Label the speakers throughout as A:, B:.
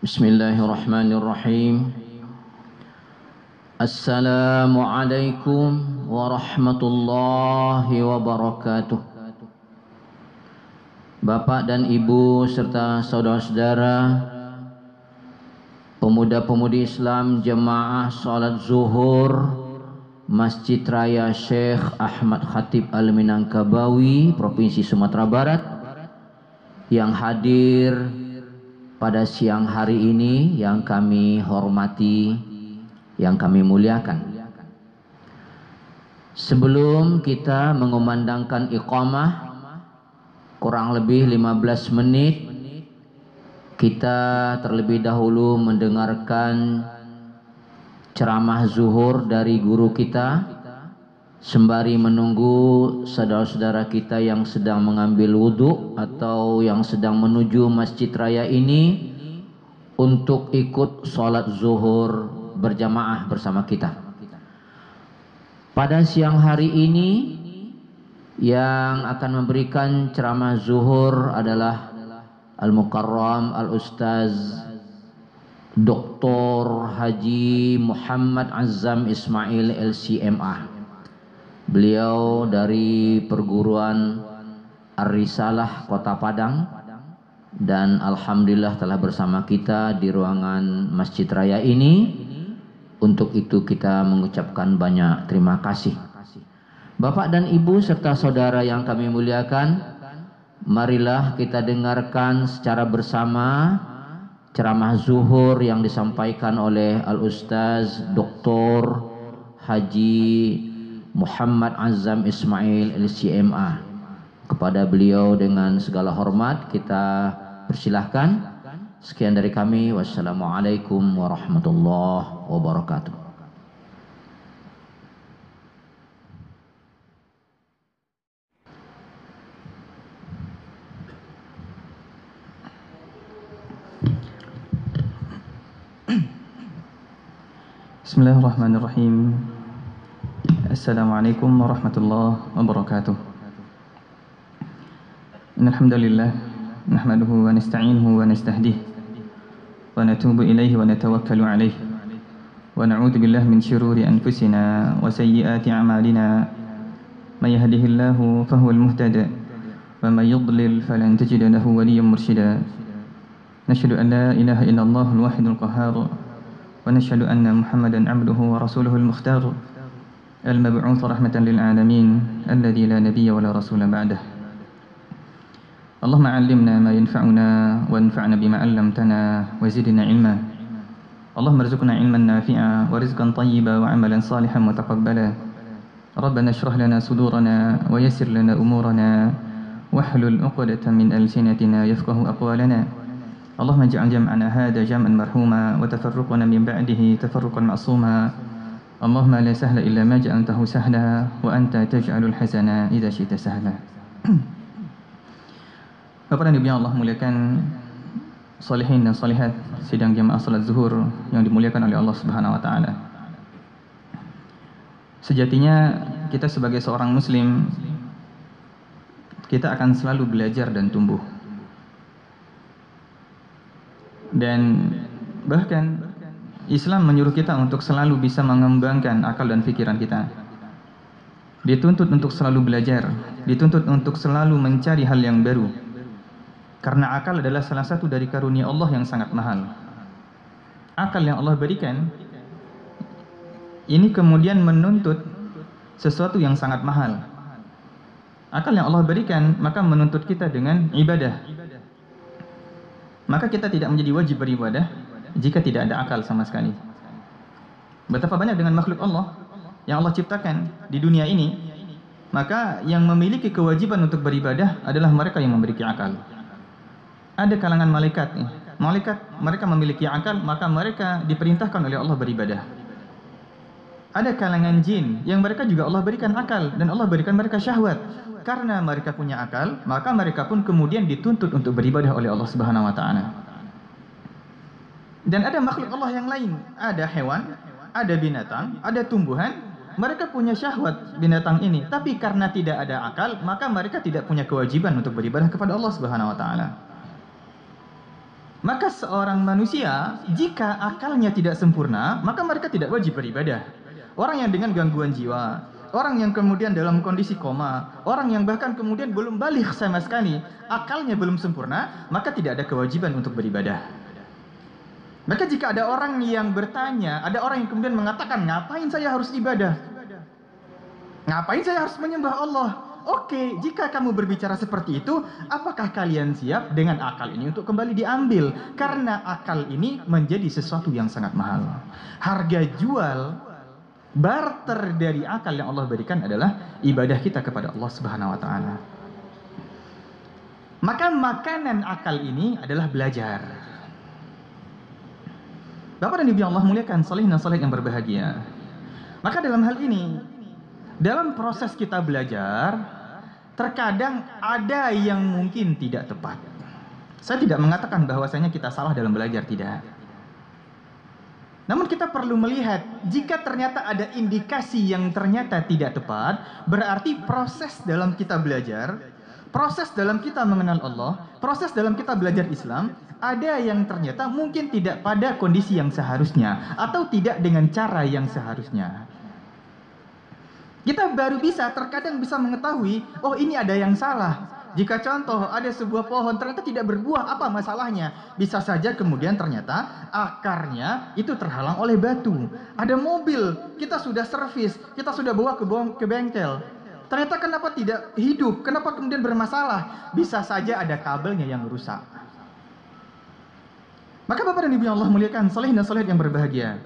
A: Bismillahirrahmanirrahim. Assalamualaikum warahmatullahi wabarakatuh. Bapak dan Ibu serta saudara-saudara, pemuda-pemudi Islam jemaah salat zuhur Masjid Raya Syekh Ahmad Khatib Al-Minangkabawi, Provinsi Sumatera Barat, yang hadir pada siang hari ini, yang kami hormati, yang kami muliakan. Sebelum kita mengumandangkan iqamah kurang lebih 15 menit, kita terlebih dahulu mendengarkan ceramah zuhur dari guru kita, sembari menunggu saudara-saudara kita yang sedang mengambil wudhu atau yang sedang menuju masjid raya ini untuk ikut sholat zuhur berjamaah bersama kita. Pada siang hari ini yang akan memberikan ceramah zuhur adalah Al-Mukarram Al-Ustaz Dr. Haji Muhammad Azam Ismail LCMA. Beliau dari perguruan Ar-Risalah Kota Padang, dan alhamdulillah telah bersama kita di ruangan Masjid Raya ini. Untuk itu kita mengucapkan banyak terima kasih. Bapak dan Ibu serta saudara yang kami muliakan, marilah kita dengarkan secara bersama ceramah zuhur yang disampaikan oleh Al-Ustaz Dr. Haji Muhammad Azam Ismail LCMA. Kepada beliau dengan segala hormat kita persilahkan. Sekian dari kami. Wassalamualaikum warahmatullahi wabarakatuh.
B: Bismillahirrahmanirrahim. Assalamualaikum warahmatullahi wabarakatuh. Innal hamdalillah nahmaduhu wa nasta'inuhu wa nastahdihi wa natubu ilaihi wa natawakkalu alaihi wa na'udzu billahi min shururi anfusina wa sayyiati a'malina. May yahdihillahu fahuwal muhtadi wa may yudlil falan tajida lahu waliyyan mursyida. Nashhadu an la ilaha illallah al-wahidul qahhar wa nashhadu anna Muhammadan 'abduhu wa rasuluhu al-mukhtar المبعوث رحمة للعالمين الذي لا نبي ولا رسول بعده. اللهم علمنا ما ينفعنا وانفعنا بما علمتنا وزدنا علما. اللهم ارزقنا علما نافعا ورزقا طيبا وعملا صالحا متقبلا. ربنا اشرح لنا صدورنا ويسر لنا أمورنا واحلل عقدة من ألسنتنا يفقه أقوالنا. اللهم اجعل جمعنا هذا جمعا مرحوما وتفرقنا من بعده تفرقا معصوما. Allahumma la sahla illa ma ja'altahu sahla wa anta taj'alul hazana idza syi'ta sahla. Bapak dan Ibu yang Allah muliakan, salihin dan salihat sidang jamaah salat zuhur yang dimuliakan oleh Allah Subhanahu wa taala. Sejatinya kita sebagai seorang muslim, kita akan selalu belajar dan tumbuh. Dan bahkan Islam menyuruh kita untuk selalu bisa mengembangkan akal dan pikiran kita. Dituntut untuk selalu belajar, dituntut untuk selalu mencari hal yang baru. Karena akal adalah salah satu dari karunia Allah yang sangat mahal. Akal yang Allah berikan ini kemudian menuntut sesuatu yang sangat mahal. Akal yang Allah berikan maka menuntut kita dengan ibadah. Maka kita tidak menjadi wajib beribadah jika tidak ada akal sama sekali. Betapa banyak dengan makhluk Allah yang Allah ciptakan di dunia ini, maka yang memiliki kewajiban untuk beribadah adalah mereka yang memiliki akal. Ada kalangan malaikat, mereka memiliki akal, maka mereka diperintahkan oleh Allah beribadah. Ada kalangan jin yang mereka juga Allah berikan akal dan Allah berikan mereka syahwat. Karena mereka punya akal, maka mereka pun kemudian dituntut untuk beribadah oleh Allah Subhanahu wa taala. Dan ada makhluk Allah yang lain, ada hewan, ada binatang, ada tumbuhan, mereka punya syahwat binatang ini, tapi karena tidak ada akal, maka mereka tidak punya kewajiban untuk beribadah kepada Allah Subhanahu wa taala. Maka seorang manusia jika akalnya tidak sempurna, maka mereka tidak wajib beribadah. Orang yang dengan gangguan jiwa, orang yang kemudian dalam kondisi koma, orang yang bahkan kemudian belum balik sama sekali, akalnya belum sempurna, maka tidak ada kewajiban untuk beribadah. Maka jika ada orang yang bertanya, ada orang yang kemudian mengatakan, ngapain saya harus ibadah? Ngapain saya harus menyembah Allah? Oke, jika kamu berbicara seperti itu, apakah kalian siap dengan akal ini untuk kembali diambil? Karena akal ini menjadi sesuatu yang sangat mahal. Harga jual, barter dari akal yang Allah berikan adalah ibadah kita kepada Allah Subhanahu wa taala. Maka makanan akal ini adalah belajar. Bapak dan Ibu yang Allah muliakan, salihin dan salih yang berbahagia. Maka dalam hal ini, dalam proses kita belajar, terkadang ada yang mungkin tidak tepat. Saya tidak mengatakan bahwasanya kita salah dalam belajar, tidak. Namun kita perlu melihat, jika ternyata ada indikasi yang ternyata tidak tepat, berarti proses dalam kita belajar, proses dalam kita mengenal Allah, proses dalam kita belajar Islam, ada yang ternyata mungkin tidak pada kondisi yang seharusnya, atau tidak dengan cara yang seharusnya. Kita baru terkadang bisa mengetahui, oh ini ada yang salah. Jika contoh ada sebuah pohon ternyata tidak berbuah, apa masalahnya? Bisa saja kemudian ternyata akarnya itu terhalang oleh batu. Ada mobil, kita sudah servis, kita sudah bawa ke bengkel. Ternyata kenapa tidak hidup? Kenapa kemudian bermasalah? Bisa saja ada kabelnya yang rusak. Maka Bapak dan Ibu yang Allah muliakan, salihin dan salihah yang berbahagia.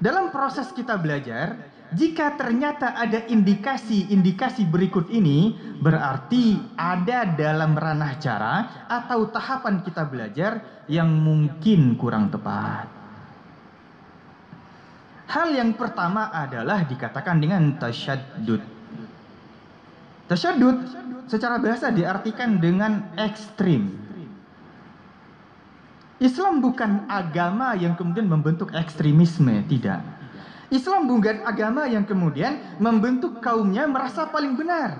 B: Dalam proses kita belajar, jika ternyata ada indikasi-indikasi berikut ini, berarti ada dalam ranah cara atau tahapan kita belajar yang mungkin kurang tepat. Hal yang pertama adalah dikatakan dengan tasyaddud. Tasyaddud secara bahasa diartikan dengan ekstrim. Islam bukan agama yang kemudian membentuk ekstremisme, tidak. Islam bukan agama yang kemudian membentuk kaumnya merasa paling benar.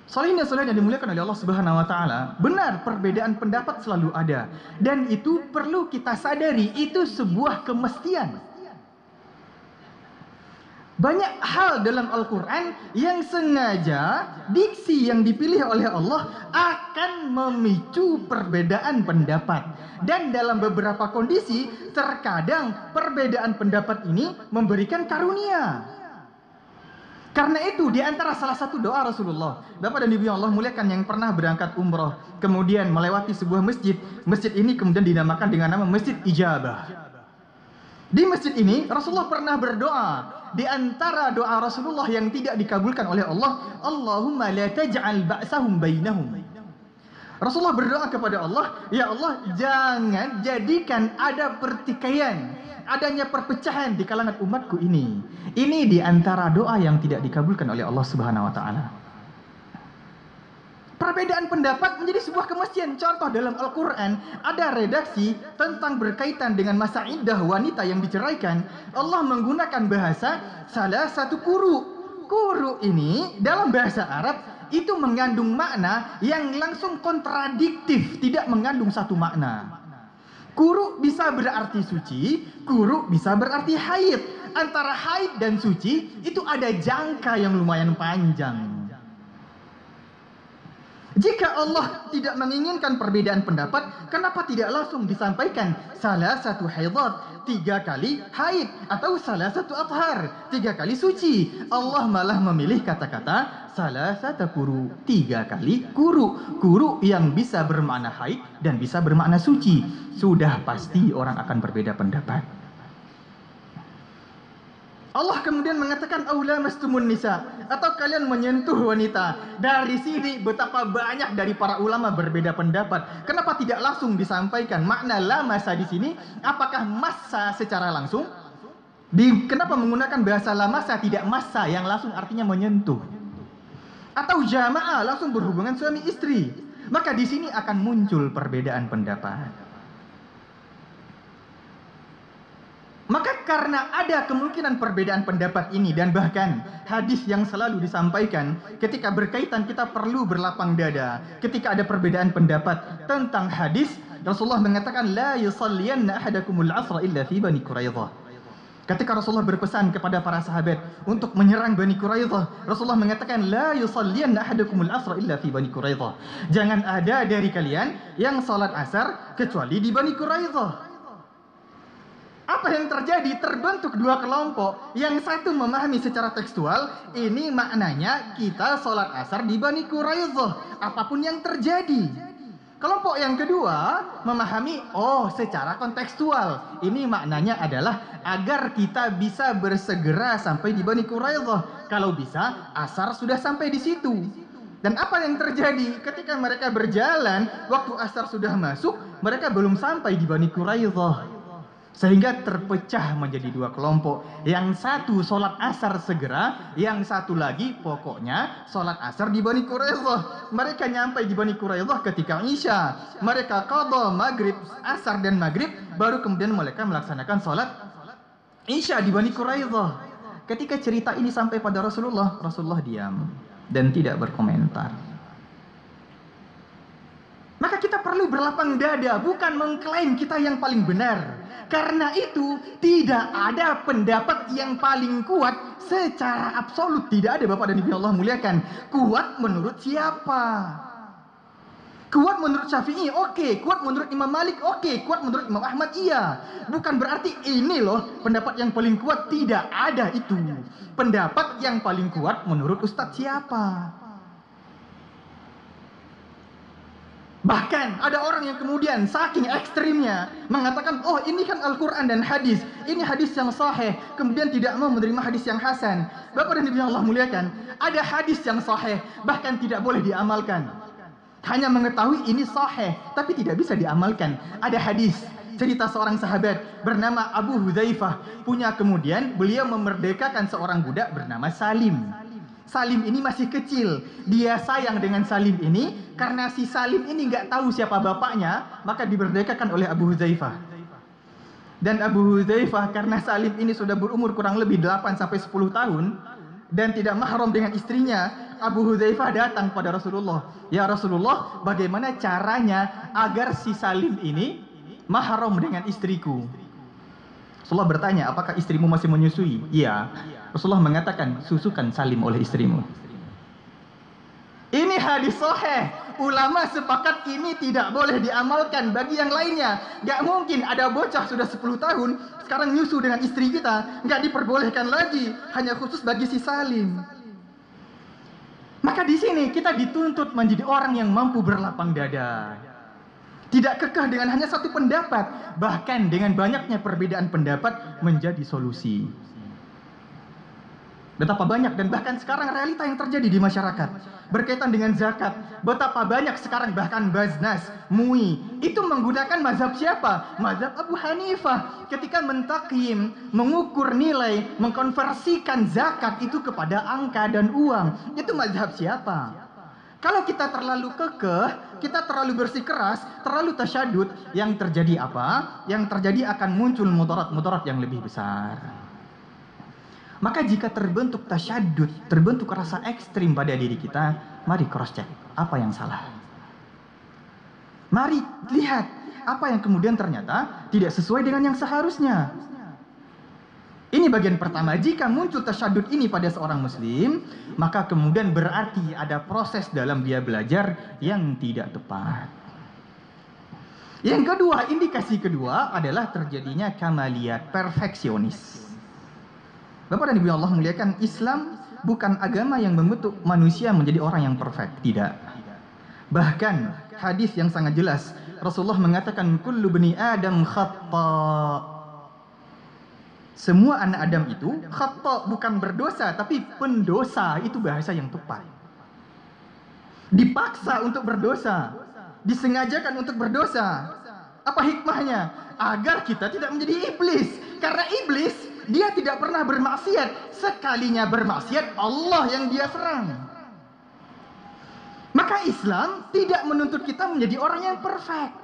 B: Salihin dan salihah yang dimuliakan oleh Allah Subhanahu wa taala, benar perbedaan pendapat selalu ada, dan itu perlu kita sadari, itu sebuah kemestian. Banyak hal dalam Al-Quran yang sengaja diksi yang dipilih oleh Allah akan memicu perbedaan pendapat. Dan dalam beberapa kondisi, terkadang perbedaan pendapat ini memberikan karunia. Karena itu, di antara salah satu doa Rasulullah, Bapak dan Ibu yang Allah muliakan, yang pernah berangkat umroh, kemudian melewati sebuah masjid. Masjid ini kemudian dinamakan dengan nama Masjid Ijabah. Di masjid ini Rasulullah pernah berdoa. Di antara doa Rasulullah yang tidak dikabulkan oleh Allah, Allahumma la taj'al ba'sahum bainahum. Rasulullah berdoa kepada Allah, ya Allah, jangan jadikan ada pertikaian, adanya perpecahan di kalangan umatku ini. Ini di antara doa yang tidak dikabulkan oleh Allah Subhanahu wa taala. Perbedaan pendapat menjadi sebuah kemestian. Contoh dalam Al-Quran, ada redaksi tentang berkaitan dengan masa iddah wanita yang diceraikan. Allah menggunakan bahasa salah satu kuru. Kuru ini dalam bahasa Arab itu mengandung makna yang langsung kontradiktif, tidak mengandung satu makna. Kuru bisa berarti suci, kuru bisa berarti haid. Antara haid dan suci itu ada jangka yang lumayan panjang. Jika Allah tidak menginginkan perbedaan pendapat, kenapa tidak langsung disampaikan salah satu haidat 3 kali haid, atau salah satu athhar 3 kali suci? Allah malah memilih kata-kata salah satu kuru, 3 kali kuru. Kuru yang bisa bermakna haid dan bisa bermakna suci. Sudah pasti orang akan berbeda pendapat. Allah kemudian mengatakan aula mastumun nisa, atau kalian menyentuh wanita. Dari sini betapa banyak dari para ulama berbeda pendapat. Kenapa tidak langsung disampaikan makna lamasa di sini? Apakah massa secara langsung? Kenapa menggunakan bahasa lamasa tidak massa yang langsung artinya menyentuh? Atau jamaah langsung berhubungan suami istri? Maka di sini akan muncul perbedaan pendapat. Maka karena ada kemungkinan perbedaan pendapat ini, dan bahkan hadis yang selalu disampaikan ketika berkaitan kita perlu berlapang dada ketika ada perbedaan pendapat tentang hadis. Rasulullah mengatakan la yusalliyanna ahadakumul asra illa fi Bani Quraidah. Ketika Rasulullah berpesan kepada para sahabat untuk menyerang Bani Quraidah, Rasulullah mengatakan la yusalliyanna ahadakumul asra illa fi Bani Quraidah. Jangan ada dari kalian yang salat asar kecuali di Bani Quraidah. Apa yang terjadi? Terbentuk dua kelompok. Yang satu memahami secara tekstual, ini maknanya kita salat asar di Bani Quraidah apapun yang terjadi. Kelompok yang kedua memahami, oh secara kontekstual, ini maknanya adalah agar kita bisa bersegera sampai di Bani Quraidah. Kalau bisa, asar sudah sampai di situ. Dan apa yang terjadi ketika mereka berjalan, waktu asar sudah masuk, mereka belum sampai di Bani Quraidah. Sehingga terpecah menjadi dua kelompok. Yang satu sholat asar segera, yang satu lagi pokoknya sholat asar di Bani Quraidah. Mereka nyampai di Bani Quraidah ketika Isya. Mereka qadha maghrib, asar dan maghrib, baru kemudian mereka melaksanakan sholat Isya di Bani Quraidah. Ketika cerita ini sampai pada Rasulullah, Rasulullah diam dan tidak berkomentar. Maka kita perlu berlapang dada, bukan mengklaim kita yang paling benar. Karena itu tidak ada pendapat yang paling kuat secara absolut. Tidak ada, Bapak dan Ibu Allah muliakan. Kuat menurut siapa? Kuat menurut Syafi'i, oke. Kuat menurut Imam Malik, oke. Kuat menurut Imam Ahmad, iya. Bukan berarti ini loh pendapat yang paling kuat. Tidak ada itu. Pendapat yang paling kuat menurut Ustadz siapa? Bahkan ada orang yang kemudian saking ekstrimnya mengatakan, oh ini kan Al-Quran dan hadis, ini hadis yang sahih, kemudian tidak mau menerima hadis yang hasan. Bapak dan Ibu yang Allah muliakan, ada hadis yang sahih bahkan tidak boleh diamalkan. Hanya mengetahui ini sahih tapi tidak bisa diamalkan. Ada hadis cerita seorang sahabat bernama Abu Hudzaifah, punya kemudian beliau memerdekakan seorang budak bernama Salim. Salim ini masih kecil. Dia sayang dengan Salim ini karena si Salim ini nggak tahu siapa bapaknya, maka diberdekakan oleh Abu Hudzaifah. Dan Abu Hudzaifah karena Salim ini sudah berumur kurang lebih 8 sampai 10 tahun dan tidak mahram dengan istrinya, Abu Hudzaifah datang pada Rasulullah. Ya Rasulullah, bagaimana caranya agar si Salim ini mahram dengan istriku? Rasulullah bertanya, apakah istrimu masih menyusui? Iya. Rasulullah mengatakan, susukan Salim oleh istrimu. Ini hadis sahih. Ulama sepakat ini tidak boleh diamalkan bagi yang lainnya. Gak mungkin ada bocah sudah 10 tahun sekarang nyusu dengan istri kita, gak diperbolehkan lagi, hanya khusus bagi si Salim. Maka di sini kita dituntut menjadi orang yang mampu berlapang dada. Tidak kekeh dengan hanya satu pendapat, bahkan dengan banyaknya perbedaan pendapat menjadi solusi. Betapa banyak dan bahkan sekarang realita yang terjadi di masyarakat berkaitan dengan zakat. Betapa banyak sekarang bahkan Baznas, MUI itu menggunakan mazhab siapa? Mazhab Abu Hanifah ketika mentakim, mengukur nilai, mengkonversikan zakat itu kepada angka dan uang. Itu mazhab siapa? Kalau kita terlalu kekeh, kita terlalu bersikeras, terlalu tasyadud, yang terjadi apa? Yang terjadi akan muncul mudarat-mudarat yang lebih besar. Maka jika terbentuk tasyadud, terbentuk rasa ekstrim pada diri kita, mari cross check apa yang salah. Mari lihat apa yang kemudian ternyata tidak sesuai dengan yang seharusnya. Ini bagian pertama. Jika muncul tasyadud ini pada seorang muslim, maka kemudian berarti ada proses dalam dia belajar yang tidak tepat. Yang kedua, indikasi kedua adalah terjadinya kamaliyat, perfeksionis. Bapak dan Ibu yang Allah muliakan, Islam bukan agama yang membentuk manusia menjadi orang yang perfect, tidak. Bahkan hadis yang sangat jelas, Rasulullah mengatakan kullu bani Adam khata'. Semua anak Adam itu khata', bukan berdosa tapi pendosa, itu bahasa yang tepat. Dipaksa untuk berdosa, disengajakan untuk berdosa. Apa hikmahnya? Agar kita tidak menjadi iblis. Karena iblis dia tidak pernah bermaksiat. Sekalinya bermaksiat, Allah yang dia serang. Maka Islam tidak menuntut kita menjadi orang yang perfect.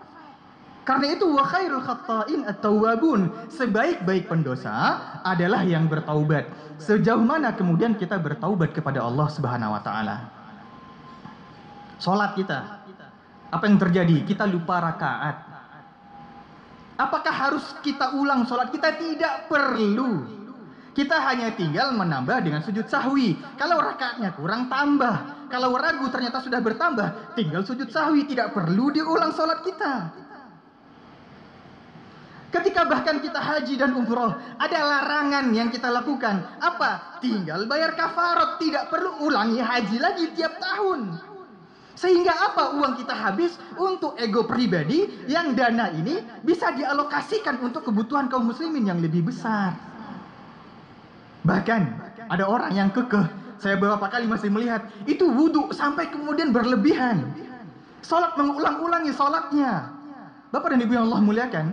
C: Karena itu wa khairul khatta'in at-tawwabun, sebaik-baik pendosa adalah yang bertaubat. Sejauh mana kemudian kita bertaubat kepada Allah Subhanahu wa taala? Salat kita, apa yang terjadi? Kita lupa rakaat. Apakah harus kita ulang salat kita? Tidak perlu. Kita hanya tinggal menambah dengan sujud sahwi. Kalau rakaatnya kurang, tambah. Kalau ragu ternyata sudah bertambah, tinggal sujud sahwi. Tidak perlu diulang salat kita. Ketika bahkan kita haji dan umroh, ada larangan yang kita lakukan. Apa? Tinggal bayar kafarat. Tidak perlu ulangi haji lagi tiap tahun. Sehingga apa? Uang kita habis untuk ego pribadi, yang dana ini bisa dialokasikan untuk kebutuhan kaum muslimin yang lebih besar. Bahkan ada orang yang kekeh, saya beberapa kali masih melihat, itu wudhu sampai kemudian berlebihan. Salat mengulang-ulangi salatnya. Bapak dan Ibu yang Allah muliakan,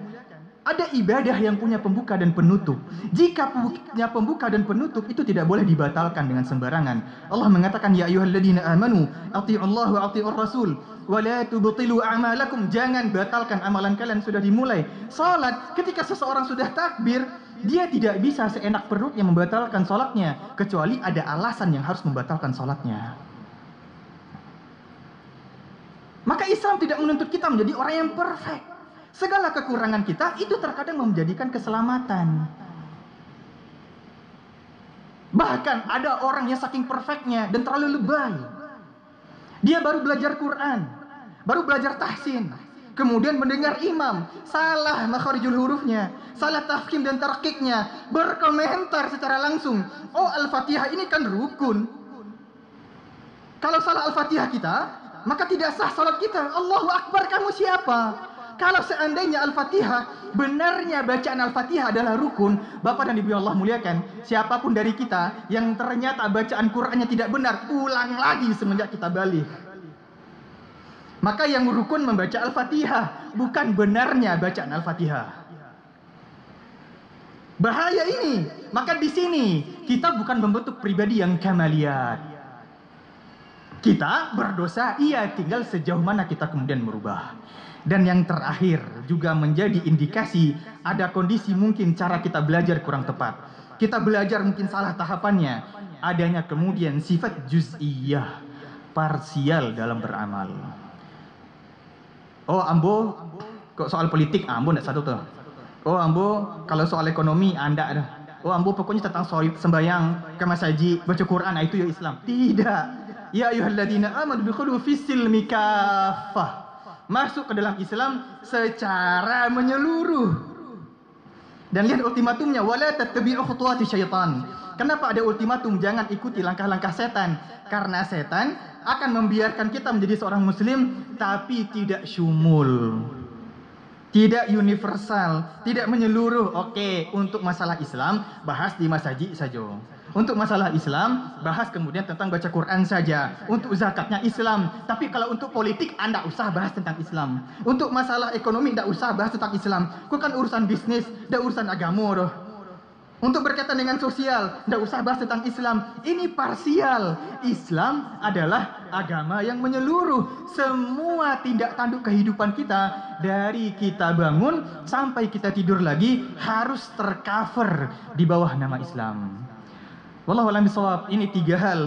C: ada ibadah yang punya pembuka dan penutup. Jika punya pembuka dan penutup, itu tidak boleh dibatalkan dengan sembarangan. Allah mengatakan, ya ayyuhalladzina amanu athi'ullaha wa athi'ur rasul wa la tubtilu a'malakum. Jangan batalkan amalan kalian sudah dimulai. Salat, ketika seseorang sudah takbir, dia tidak bisa seenak perutnya membatalkan salatnya, kecuali ada alasan yang harus membatalkan salatnya. Maka Islam tidak menuntut kita menjadi orang yang perfect. Segala kekurangan kita itu terkadang menjadikan keselamatan. Bahkan ada orang yang saking perfectnya dan terlalu lebay. Dia baru belajar Quran, baru belajar tahsin, kemudian mendengar imam salah makharijul hurufnya, salah tafkhim dan tarqiqnya, berkomentar secara langsung, oh Al-Fatihah ini kan rukun. Kalau salah Al-Fatihah kita, maka tidak sah salat kita. Allahu Akbar, kamu siapa? Kalau seandainya Al-Fatihah, benarnya bacaan Al-Fatihah adalah rukun, Bapak dan Ibu yang Allah muliakan, siapapun dari kita yang ternyata bacaan Qur'annya tidak benar, ulang lagi semenjak kita balik. Maka yang rukun membaca Al-Fatihah, bukan benarnya bacaan Al-Fatihah. Bahaya ini. Maka di sini kita bukan membentuk pribadi yang kamaliyat. Kita berdosa, iya, tinggal sejauh mana kita kemudian merubah. Dan yang terakhir juga menjadi indikasi ada kondisi mungkin cara kita belajar kurang tepat. Kita belajar mungkin salah tahapannya. Adanya kemudian sifat juz'iyah, parsial dalam beramal. Oh ambo, kok soal politik ambo tidak satu tuh. Oh ambo, kalau soal ekonomi anda ada. Oh ambo pokoknya tentang soal sembahyang, kemas haji, baca Quran, itu ya Islam. Tidak. Ya ayyuhalladzina amanu dukhulu fis-silmi kaffah. Masuk ke dalam Islam secara menyeluruh. Dan lihat ultimatumnya, wala tattabi'u khutuwati syaitan. Kenapa ada ultimatum? Jangan ikuti langkah-langkah setan, karena setan akan membiarkan kita menjadi seorang muslim tapi tidak syumul, tidak universal, tidak menyeluruh. Oke, untuk masalah Islam bahas di masjid saja. Untuk masalah Islam, bahas kemudian tentang baca Quran saja. Untuk zakatnya Islam. Tapi kalau untuk politik, Anda usah bahas tentang Islam. Untuk masalah ekonomi, tidak usah bahas tentang Islam. Itu kan urusan bisnis, tidak urusan agama. Roh. Untuk berkaitan dengan sosial, tidak usah bahas tentang Islam. Ini parsial. Islam adalah agama yang menyeluruh. Semua tindak tanduk kehidupan kita, dari kita bangun sampai kita tidur lagi, harus tercover di bawah nama Islam. Wallahu a'lam bishawab. Ini 3 hal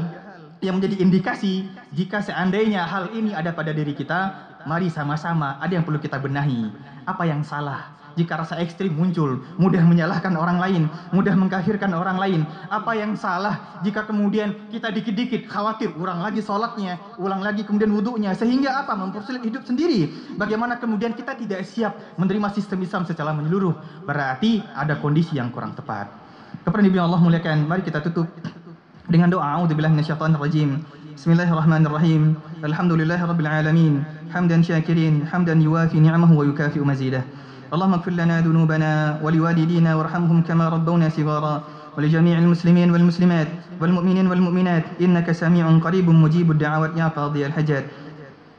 C: yang menjadi indikasi jika seandainya hal ini ada pada diri kita, mari sama-sama ada yang perlu kita benahi. Apa yang salah? Jika rasa ekstrim muncul, mudah menyalahkan orang lain, mudah mengkafirkan orang lain. Apa yang salah jika kemudian kita dikit-dikit khawatir ulang lagi sholatnya, ulang lagi kemudian wudhunya, sehingga apa? Mempersulit hidup sendiri. Bagaimana kemudian kita tidak siap menerima sistem Islam secara menyeluruh? Berarti ada kondisi yang kurang tepat. Kepada Nabi Allah muliakan, mari kita tutup dengan doa. A'udzubillahi minasyaitonir rajim. Bismillahirrahmanirrahim. Alhamdulillahirabbil alamin. Hamdan syakirin, hamdan yuwafi ni'amahu wa yukafi'u mazidah. Allahumma ighfir lana dhunubana wa liwalidina warhamhum kama rabbawna shighara wa li jami'il muslimin wal muslimat wal mu'minin wal mu'minat innaka sami'un qaribun mujibud da'awat ya qadhiyal hajat.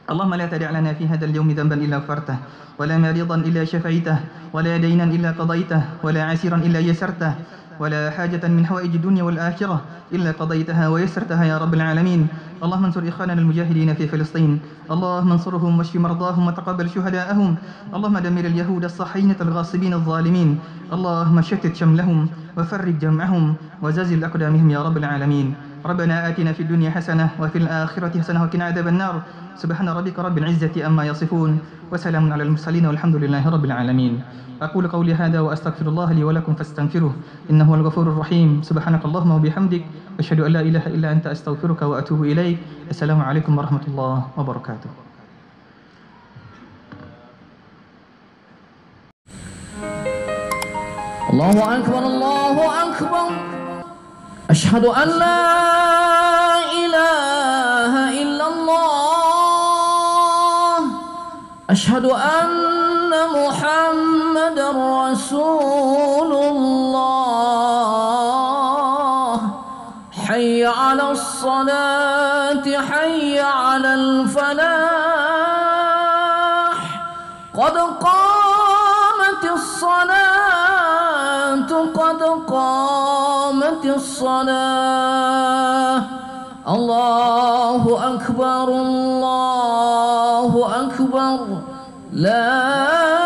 C: اللهم لا تدع لنا في هذا اليوم ذنبا إلا غفرته ولا مريضا إلا شفيته ولا دينا إلا قضيته ولا عسيرا إلا يسرته ولا حاجة من حوائج الدنيا والآخرة إلا قضيتها ويسرتها يا رب العالمين. اللهم انصر إخواننا المجاهدين في فلسطين، اللهم انصرهم واشف مرضاهم وتقبل شهداءهم. اللهم دمر اليهود الصهاينة الغاصبين الظالمين، اللهم شتت شملهم وفرج جمعهم وزلزل أقدامهم يا رب العالمين. ربنا آتنا في الدنيا حسنة وفي الآخرة حسنة وقنا عذاب النار. سبحان ربك رب العزة أما يصفون وسلام على المرسلين والحمد لله رب العالمين. أقول قولي هذا وأستغفر الله لي ولكم فاستغفروه إنه هو الغفور الرحيم. سبحانك اللهم وبحمدك أشهد أن لا إله إلا أنت أستغفرك وأتوب إليك. السلام عليكم ورحمة الله وبركاته.
A: الله أكبر الله أكبر. أشهد أن لا إله إلا الله. أشهد أن محمد رسول الله. حي على الصلاة حي على الفلاح. قد قامت الصلاة قد قامت الصلاة. الله أكبر الله أكبر. لا